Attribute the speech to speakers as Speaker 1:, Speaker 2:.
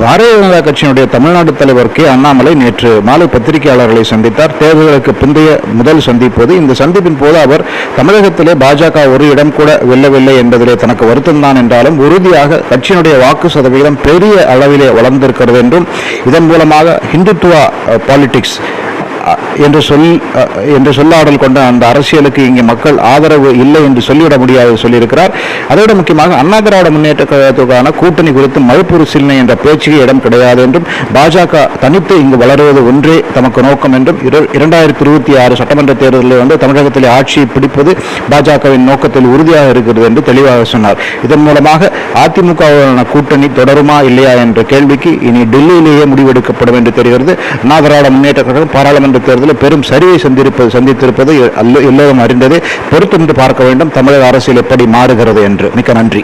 Speaker 1: பாரதிய ஜனதா கட்சியினுடைய தமிழ்நாடு தலைவர் கே அண்ணாமலை நேற்று மாலை பத்திரிகையாளர்களை சந்தித்தார். தேர்தலுக்கு பிந்தைய முதல் சந்திப்போது இந்த சந்திப்பின் போது அவர் தமிழகத்திலே பாஜக ஒரு இடம் கூட வெல்லவில்லை என்பதிலே தனக்கு வருத்தம்தான் என்றாலும் உறுதியாக கட்சியினுடைய வாக்கு சதவீதம் பெரிய அளவிலே வளர்ந்திருக்கிறது என்றும் இதன் மூலமாக ஹிந்துத்துவா பாலிடிக்ஸ் என்று சொல்லாடல் கொண்ட அந்த அரசியலுக்கு இங்கே மக்கள் ஆதரவு இல்லை என்று சொல்லிவிட முடியாது சொல்லியிருக்கிறார். அதோடு முக்கியமாக அண்ணா திராவிட முன்னேற்ற கழகத்துக்கான கூட்டணி குறித்து மறுபரிசீலனை என்ற பேச்சுக்கு இடம் கிடையாது என்றும் பாஜக தனித்து இங்கு வளருவது ஒன்றே தமக்கு நோக்கம் என்றும் 2026 சட்டமன்ற தேர்தலில் தமிழகத்தில் ஆட்சியை பிடிப்பது பாஜகவின் நோக்கத்தில் உறுதியாக இருக்கிறது என்று தெளிவாக சொன்னார். இதன் மூலமாக அதிமுகவுடனான கூட்டணி தொடருமா இல்லையா என்ற கேள்விக்கு இனி டெல்லியிலேயே முடிவெடுக்கப்படும் என்று தெரிகிறது. அண்ணா திராவிட முன்னேற்ற கழகம் பாராளுமன்ற தேர்தலில் பெரும் சரிவை சந்தித்திருப்பது எல்லோரும் அறிந்ததே. பொறுத்திருந்து பார்க்க வேண்டும் தமிழக அரசியல் எப்படி மாறுகிறது என்று. மிக்க நன்றி.